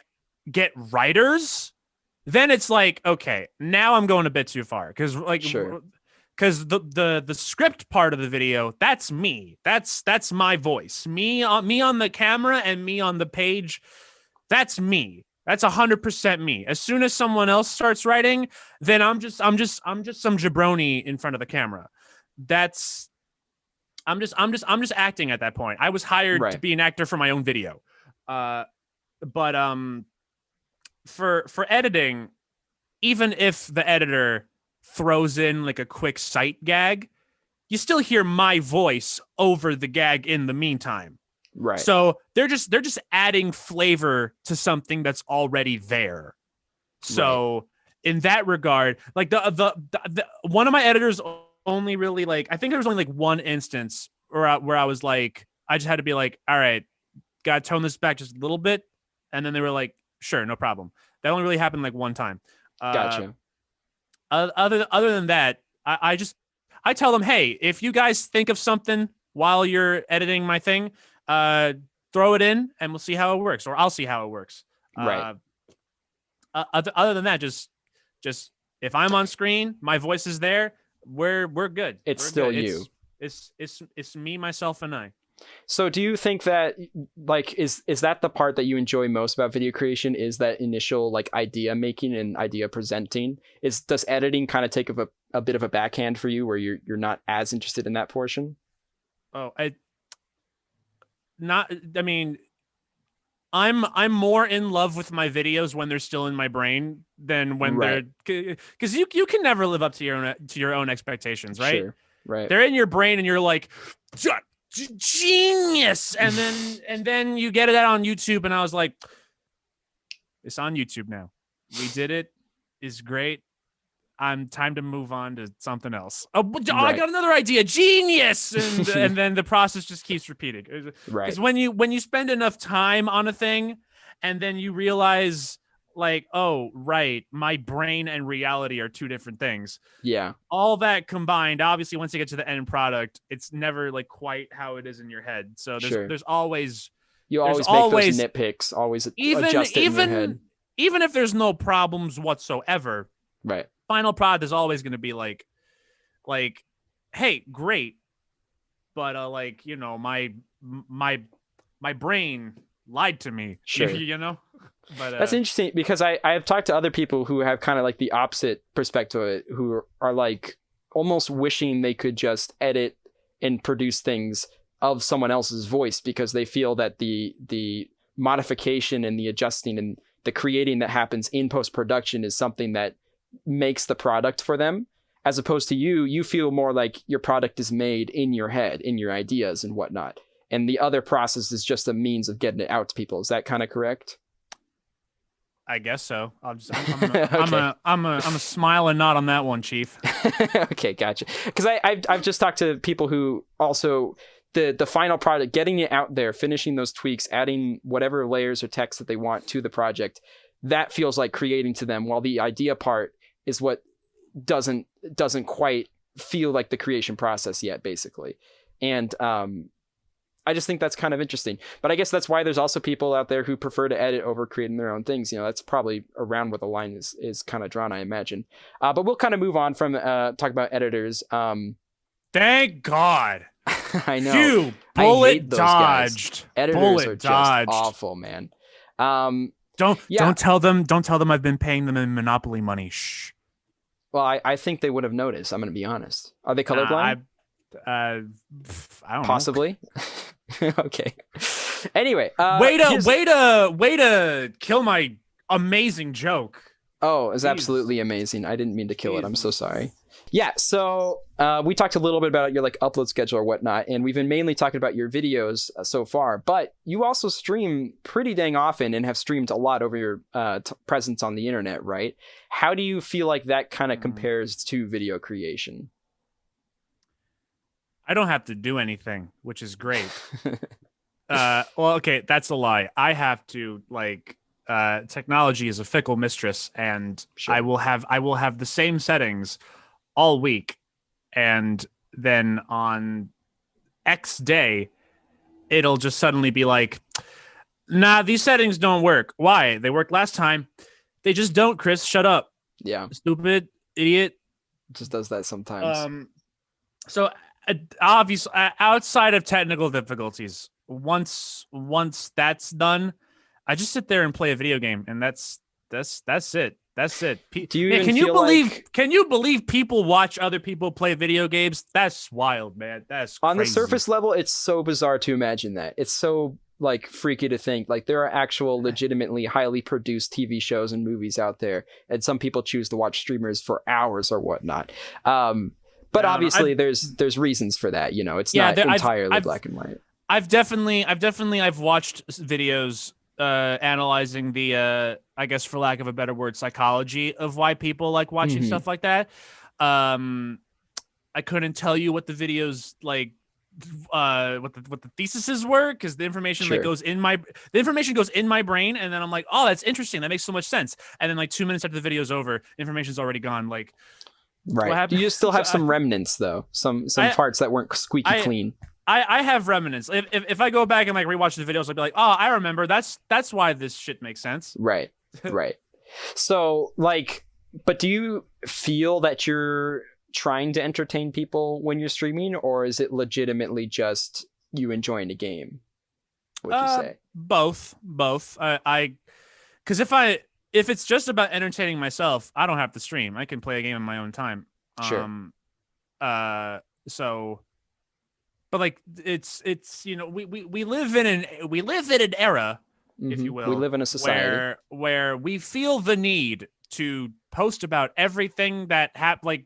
get writers, then it's like, okay, now I'm going a bit too far because like sure. Because the script part of the video, that's me. That's my voice. Me on the camera and me on the page. That's me. That's 100% me. As soon as someone else starts writing, then I'm just some jabroni in front of the camera. I'm just acting at that point. I was hired to be an actor for my own video. But for editing, even if the editor throws in like a quick sight gag, you still hear my voice over the gag in the meantime. Right. So they're just adding flavor to something that's already there. So in that regard, like the one of my editors only really like, I think there was only like one instance where I was like, I just had to be like, all right, gotta tone this back just a little bit, and then they were like, sure, no problem. That only really happened like one time. Gotcha. Other than that, I tell them, hey, if you guys think of something while you're editing my thing, throw it in and we'll see how it works, or I'll see how it works. Right. Other than that, just if I'm on screen, my voice is there, we're good. It's we're still good. you. It's me, myself, and I. So do you think that, like, is that the part that you enjoy most about video creation, is that initial like idea making and idea presenting? Does editing kind of take a bit of a backhand for you, where you're not as interested in that portion? Oh, I'm more in love with my videos when they're still in my brain than when they're, because you can never live up to your own expectations, right? Sure. Right. They're in your brain and you're like, genius, and then you get it out on YouTube, and I was like, it's on YouTube now. We did it. It's great. I'm time to move on to something else. I got another idea. Genius. And then the process just keeps repeating. Right. Because when you spend enough time on a thing and then you realize like, oh, right, my brain and reality are two different things. Yeah. All that combined, obviously, once you get to the end product, it's never like quite how it is in your head. So there's always make those nitpicks, always adjust it in your head. Even if there's no problems whatsoever. Right. Final product is always going to be like, hey, great, but like, you know, my brain lied to me. Sure. You know. But that's interesting, because I have talked to other people who have kind of like the opposite perspective of it, who are like almost wishing they could just edit and produce things of someone else's voice, because they feel that the modification and the adjusting and the creating that happens in post-production is something that makes the product for them, as opposed to you feel more like your product is made in your head, in your ideas and whatnot, and the other process is just a means of getting it out to people. Is that kind of correct? I guess so. I'm a smile and nod on that one, Chief. Okay, gotcha. Because I've just talked to people who also the final product, getting it out there, finishing those tweaks, adding whatever layers or text that they want to the project, that feels like creating to them, while the idea part is what doesn't quite feel like the creation process yet, basically. And I just think that's kind of interesting. But I guess that's why there's also people out there who prefer to edit over creating their own things. You know, that's probably around where the line is kind of drawn, I imagine. But we'll kind of move on from talk about editors. Thank God. I know. You bullet dodged. Editors bullet are just dodged. awful, man. Don't tell them I've been paying them in Monopoly money. Shh. Well, I think they would have noticed. I'm going to be honest. Are they colorblind? I don't Possibly. Okay. Anyway, way to kill my amazing joke. Oh, it's absolutely amazing. I didn't mean to kill it. I'm so sorry. Yeah, so we talked a little bit about your like upload schedule or whatnot, and we've been mainly talking about your videos so far, but you also stream pretty dang often and have streamed a lot over your presence on the internet, right? How do you feel like that kind of compares to video creation? I don't have to do anything, which is great. Well, okay, that's a lie. I have to, like, technology is a fickle mistress, and sure. I will have the same settings all week, and then on X day, it'll just suddenly be like, nah, these settings don't work. Why? They worked last time. They just don't, Chris. Shut up. Yeah. Stupid idiot. It just does that sometimes. So obviously, outside of technical difficulties, once that's done, I just sit there and play a video game, and that's it. That's it. Can you believe people watch other people play video games? That's wild, man. That's crazy. On the surface level, it's so bizarre to imagine that. It's so like freaky to think like there are actual legitimately highly produced TV shows and movies out there, and some people choose to watch streamers for hours or whatnot. But obviously there's reasons for that, you know. It's not entirely black and white. I've watched videos analyzing the I guess for lack of a better word, psychology of why people like watching stuff like that. I couldn't tell you what the videos like what the theses were, because the information goes in my brain, and then I'm like, oh, that's interesting, that makes so much sense, and then like 2 minutes after the video's over, the information's already gone. Like, right, do you still have some remnants though, some parts that weren't squeaky clean? I have remnants. If I go back and like rewatch the videos, I'll be like, oh, I remember, that's why this shit makes sense. Right. So like, but do you feel that you're trying to entertain people when you're streaming, or is it legitimately just you enjoying a game, would you say? Both. I because if it's just about entertaining myself, I don't have to stream. I can play a game in my own time. Sure. So, but like it's you know, we live in an era, if you will. We live in a society where we feel the need to post about everything that like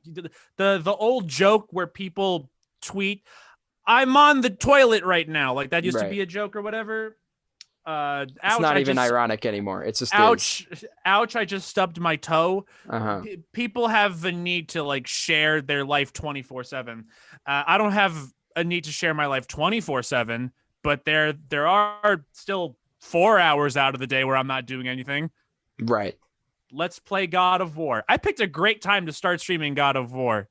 the old joke where people tweet, I'm on the toilet right now, like that used to be a joke or whatever. Ouch, it's not even ironic anymore. It's just ouch. I just stubbed my toe. People have the need to like share their life 24/7. I don't have a need to share my life 24/7, but there are still 4 hours out of the day where I'm not doing anything. Right. Let's play God of War. I picked a great time to start streaming God of War.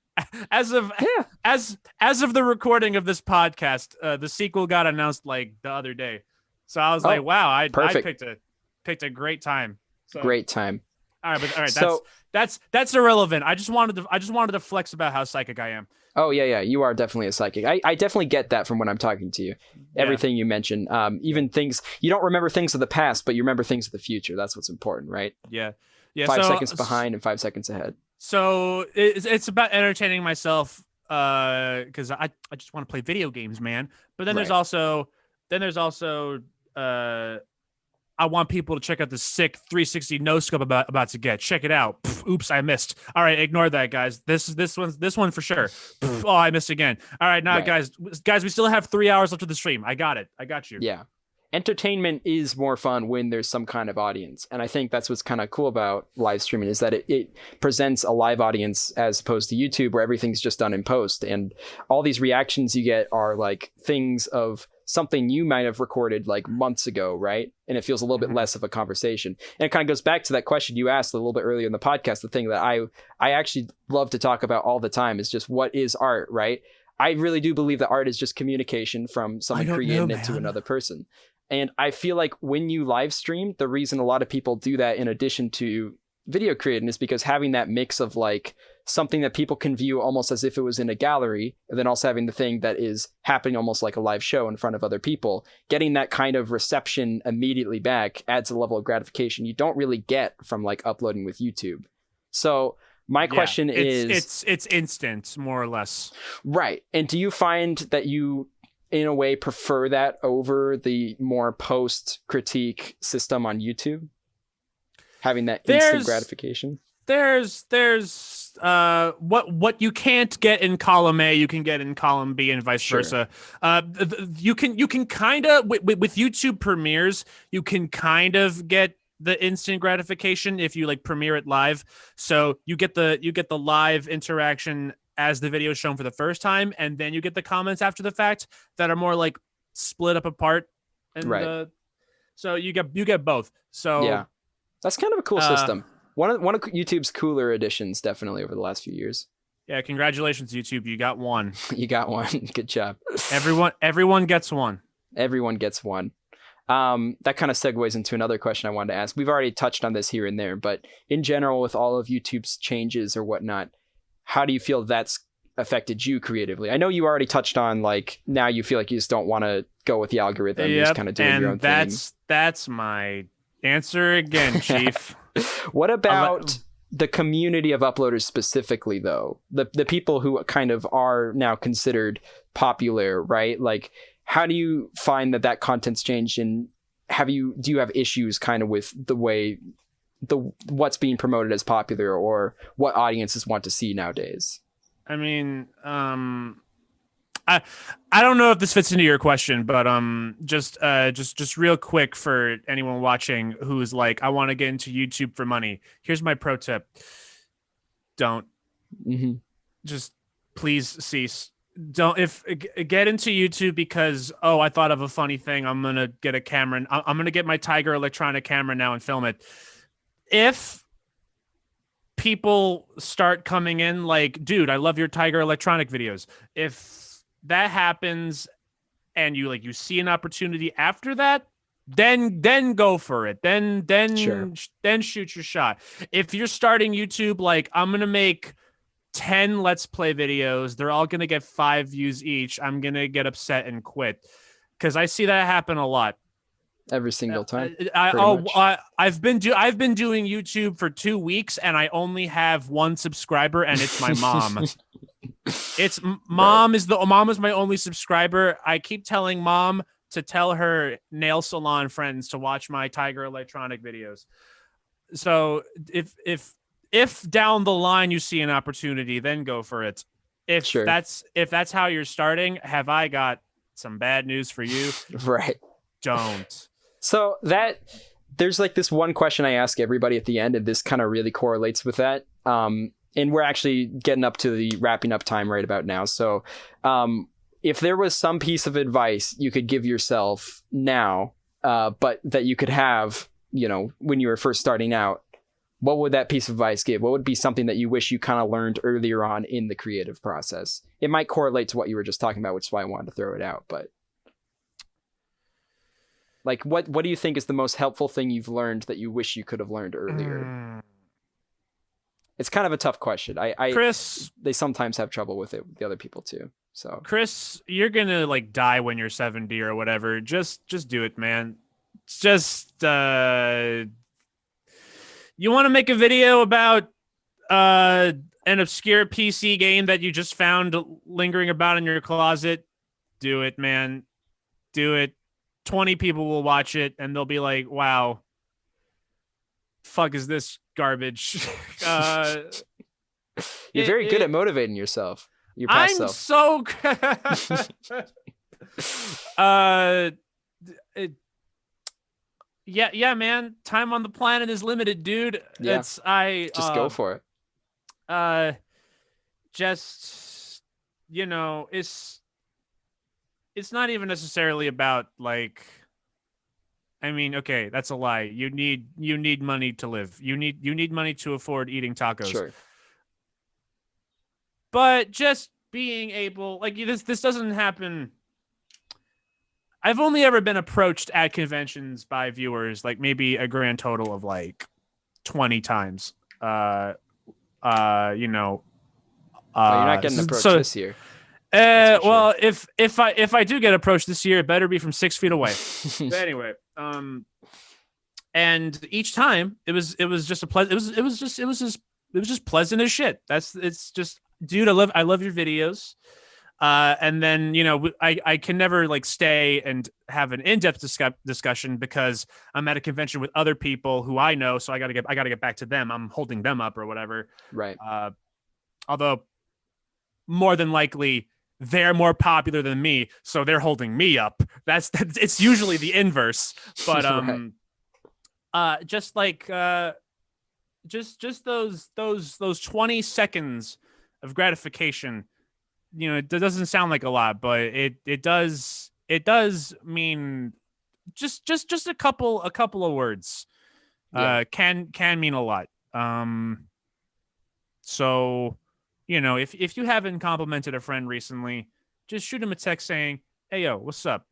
As of the recording of this podcast, the sequel got announced like the other day. So I was like, wow, I picked a great time. So, great time. All right. So that's irrelevant. I just wanted to flex about how psychic I am. Oh yeah. You are definitely a psychic. I definitely get that from when I'm talking to you. Everything you mentioned, even things you don't remember things of the past, but you remember things of the future. That's what's important, right? Yeah. 5 seconds behind and 5 seconds ahead. So it's about entertaining myself, because I just want to play video games, man. But then there's also I want people to check out the sick 360 no scope about to get. Check it out. Pff, oops, I missed. All right, ignore that, guys. This one for sure. Pff, oh, I missed again. All right, now guys, we still have 3 hours left of the stream. I got it. I got you. Yeah. Entertainment is more fun when there's some kind of audience. And I think that's what's kind of cool about live streaming, is that it presents a live audience as opposed to YouTube, where everything's just done in post. And all these reactions you get are like things of something you might have recorded like months ago, right? And it feels a little bit less of a conversation. And it kind of goes back to that question you asked a little bit earlier in the podcast. The thing that I actually love to talk about all the time is just, what is art, right? I really do believe that art is just communication from someone creating it to another person. And I feel like when you live stream, the reason a lot of people do that in addition to video creating is because having that mix of like something that people can view almost as if it was in a gallery, and then also having the thing that is happening almost like a live show in front of other people, getting that kind of reception immediately back adds a level of gratification you don't really get from like uploading with YouTube. So my question is, it's instant, more or less. Right. And do you find that you in a way prefer that over the more post critique system on YouTube, having that instant gratification? There's what you can't get in column A, you can get in column B, and vice versa. You can kind of with YouTube premieres, you can kind of get the instant gratification if you like premiere it live. So you get the live interaction as the video is shown for the first time, and then you get the comments after the fact that are more like split up apart. And so you get both. So yeah, that's kind of a cool system. One of YouTube's cooler additions, definitely, over the last few years. Yeah, congratulations, YouTube. You got one. You got one. Good job. Everyone gets one. Everyone gets one. That kind of segues into another question I wanted to ask. We've already touched on this here and there, but in general, with all of YouTube's changes or whatnot, how do you feel that's affected you creatively? I know you already touched on, like, now you feel like you just don't want to go with the algorithm. You're just kind of doing your own thing. That's my answer again, Chief. What about the community of uploaders specifically, though? The people who kind of are now considered popular, right? Like, how do you find that content's changed, and do you have issues kind of with the way what's being promoted as popular or what audiences want to see nowadays? I mean, I I don't know if this fits into your question, but just real quick for anyone watching who's like, I want to get into YouTube for money. Here's my pro tip: don't. Mm-hmm. Just please cease. Don't if get into YouTube because I thought of a funny thing. I'm gonna get a camera. And I'm gonna get my Tiger electronic camera now and film it. If people start coming in like, dude, I love your Tiger electronic videos. If that happens and you see an opportunity after that, then go for it. Sure. Then shoot your shot. If you're starting YouTube, like I'm gonna make 10 let's play videos, they're all gonna get 5 views each, I'm gonna get upset and quit because I see that happen a lot. Every single time. Much. I've been doing YouTube for 2 weeks and I only have 1 subscriber and it's my mom. It's mom right. Mom is my only subscriber. I keep telling mom to tell her nail salon friends to watch my Tiger electronic videos. So if down the line you see an opportunity, then go for it. If that's how you're starting, have I got some bad news for you? Right. Don't. So there's like this one question I ask everybody at the end, and this kind of really correlates with that. And we're actually getting up to the wrapping up time right about now. So if there was some piece of advice you could give yourself now, but that you could have, when you were first starting out, what would that piece of advice give? What would be something that you wish you kind of learned earlier on in the creative process? It might correlate to what you were just talking about, which is why I wanted to throw it out. But like, what do you think is the most helpful thing you've learned that you wish you could have learned earlier? It's kind of a tough question. Chris, they sometimes have trouble with it with the other people too. So Chris, you're gonna like die when you're 70 or whatever. Just do it, man. It's just you want to make a video about an obscure PC game that you just found lingering about in your closet? Do it, man. Do it. 20 people will watch it and they'll be like, wow, fuck is this garbage? You're very good at motivating yourself. Your past I'm self. so yeah, man. Time on the planet is limited, dude. Yeah. Just go for it. Just it's not even necessarily about like, I mean, okay, that's a lie. You need money to live. You need money to afford eating tacos. Sure. But just being able, like, this doesn't happen. I've only ever been approached at conventions by viewers, like maybe a grand total of like 20 times. You're not getting approached this year. Well, sure. if I do get approached this year, it better be from 6 feet away. But anyway, and each time it was just it was just pleasant as shit. It's just, dude, I love your videos. And then, I can never like stay and have an in-depth discussion because I'm at a convention with other people who I know. So I gotta get back to them. I'm holding them up or whatever. Right. Although more than likely they're more popular than me, so they're holding me up. That's it's usually the inverse. But right. Just like just those 20 seconds of gratification. It doesn't sound like a lot, but it does mean just a couple of words. Yeah. Can mean a lot. So, if you haven't complimented a friend recently, just shoot him a text saying, "Hey, yo, what's up?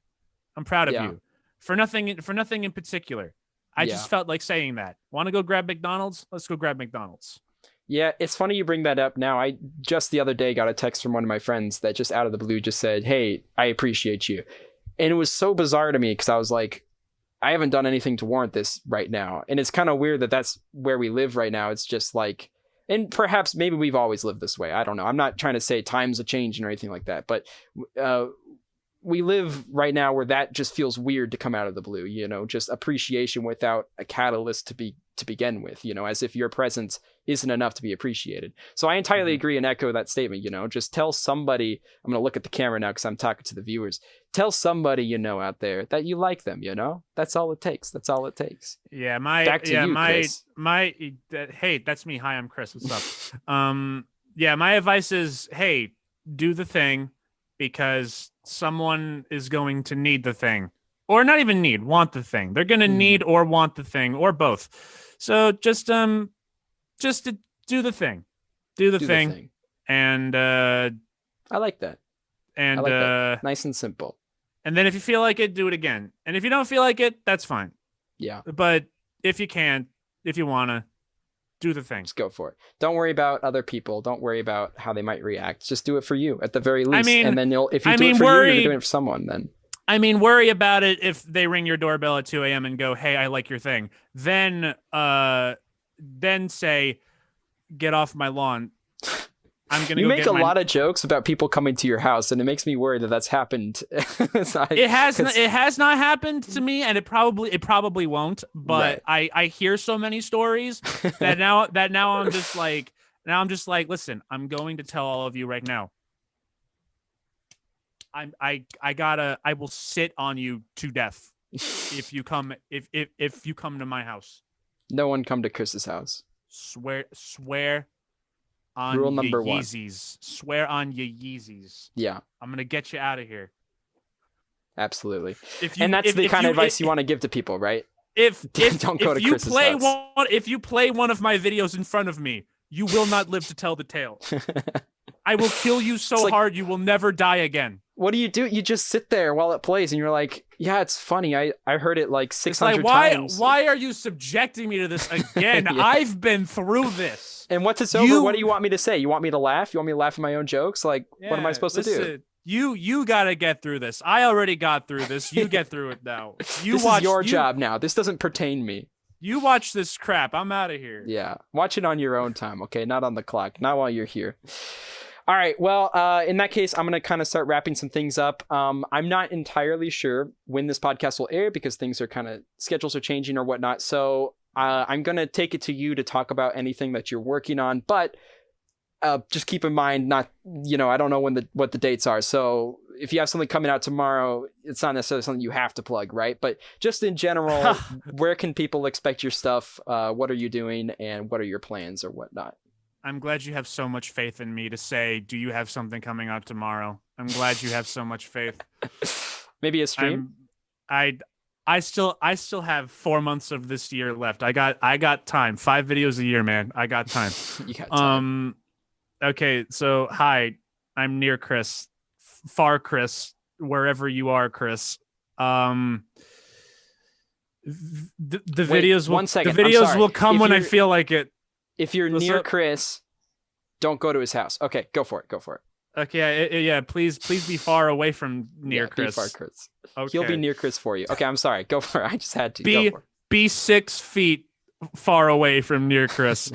I'm proud of you." For nothing in particular. I just felt like saying that. Want to go grab McDonald's? Let's go grab McDonald's. Yeah, it's funny you bring that up now. I just the other day got a text from one of my friends that just out of the blue just said, "Hey, I appreciate you." And it was so bizarre to me because I was like, I haven't done anything to warrant this right now. And it's kind of weird that that's where we live right now. It's just like, and perhaps maybe we've always lived this way. I don't know. I'm not trying to say times are changing or anything like that. But we live right now where that just feels weird to come out of the blue, just appreciation without a catalyst to begin with, as if your presence isn't enough to be appreciated. So I entirely agree and echo that statement. Just tell somebody, I'm going to look at the camera now because I'm talking to the viewers. Tell somebody, out there that you like them, that's all it takes. That's all it takes. Yeah. Chris. Hey, that's me. Hi, I'm Chris. What's up? Yeah. My advice is, hey, do the thing, because someone is going to need the thing, or not even want the thing. They're going to need or want the thing, or both. So just do the thing, do the thing. And I like that. And I like that. Nice and simple. And then if you feel like it, do it again. And if you don't feel like it, that's fine. Yeah. But if you can, if you want to, do the thing. Just go for it. Don't worry about other people. Don't worry about how they might react. Just do it for you at the very least. And then if you do it for you, you're doing it for someone then. I mean, worry about it if they ring your doorbell at 2 a.m. and go, hey, I like your thing. Then say, get off my lawn. I'm gonna. You make a lot of jokes about people coming to your house, and it makes me worry that that's happened. It has not happened to me, and it probably won't. But right. I hear so many stories that now I'm just like listen, I'm going to tell all of you right now. I will sit on you to death if you come to my house. No one come to Chris's house. Swear on rule number your Yeezys. Swear on your Yeezys. Yeah. I'm going to get you out of here. Absolutely. And that's the kind of advice you want to give to people, right? Don't go to Chris's house. If you play one of my videos in front of me, you will not live to tell the tale. I will kill you so hard you will never die again. What do? You just sit there while it plays and you're like, yeah, it's funny. I heard it like 600 times. Why are you subjecting me to this again? Yeah. I've been through this. And once it's over, what do you want me to say? You want me to laugh? You want me to laugh at my own jokes? Like, what am I supposed to do? You got to get through this. I already got through this. You get through it now. This is your job now. This doesn't pertain me. You watch this crap. I'm out of here. Yeah. Watch it on your own time, okay? Not on the clock. Not while you're here. All right. Well, in that case, I'm going to kind of start wrapping some things up. I'm not entirely sure when this podcast will air because things are schedules are changing or whatnot. So I'm going to take it to you to talk about anything that you're working on. But just keep in mind, I don't know what the dates are. So if you have something coming out tomorrow, it's not necessarily something you have to plug, right? But just in general, where can people expect your stuff? What are you doing and what are your plans or whatnot? I'm glad you have so much faith in me to say, do you have something coming out tomorrow? I'm glad you have so much faith. Maybe a stream? I still have 4 months of this year left. I got time. 5 videos a year, man. I got time. You got time. Okay, so hi, I'm NearChris. Far Chris, wherever you are, Chris. The videos will 1 second. The videos will come when I feel like it. If you're near Chris, don't go to his house. Okay, go for it. Okay, yeah. Please be far away from near Chris. Be far, Chris. Okay. He'll be near Chris for you. Okay, I'm sorry. Go for it. I just had to. Be 6 feet far away from near Chris.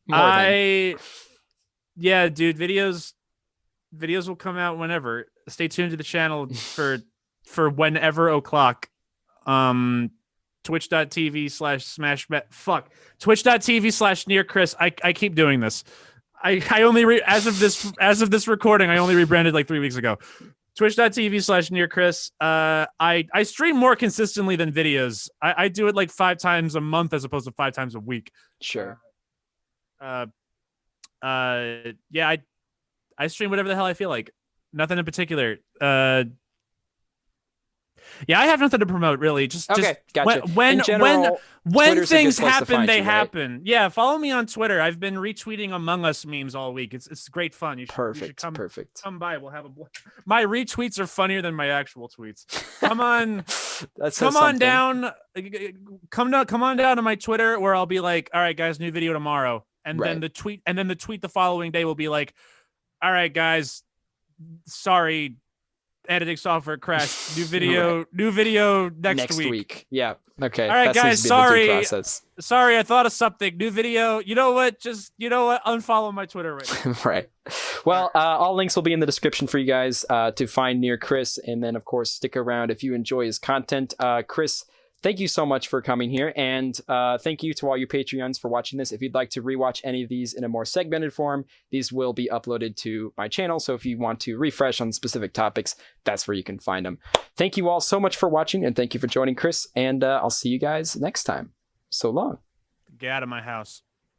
Yeah, dude. Videos will come out whenever. Stay tuned to the channel for whenever o'clock. Twitch.tv/NearChris. I keep doing this. I only as of this recording, I only rebranded like 3 weeks ago. Twitch.tv/NearChris. I stream more consistently than videos. I do it like 5 times a month as opposed to 5 times a week. Sure. Yeah, I stream whatever the hell I feel like. Nothing in particular. Yeah, I have nothing to promote really. Okay, gotcha. When things happen, they you, happen. Right? Yeah, follow me on Twitter. I've been retweeting Among Us memes all week. It's great fun. Perfect. Come by. We'll have my retweets are funnier than my actual tweets. Come on, come on down to my Twitter where I'll be like, all right, guys, new video tomorrow, and then the tweet the following day will be like, all right, guys, sorry. editing software crashed. New video next week. Yeah. Okay. All right, that guys. seems to be the due Sorry. process. Sorry, I thought of something. New video. You know what? Unfollow my Twitter right now. Right. Well, all links will be in the description for you guys to find NearChris, and then of course stick around if you enjoy his content. Chris, thank you so much for coming here, and thank you to all you Patreons for watching this. If you'd like to rewatch any of these in a more segmented form, these will be uploaded to my channel, so if you want to refresh on specific topics, that's where you can find them. Thank you all so much for watching, and thank you for joining Chris, and I'll see you guys next time. So long. Get out of my house.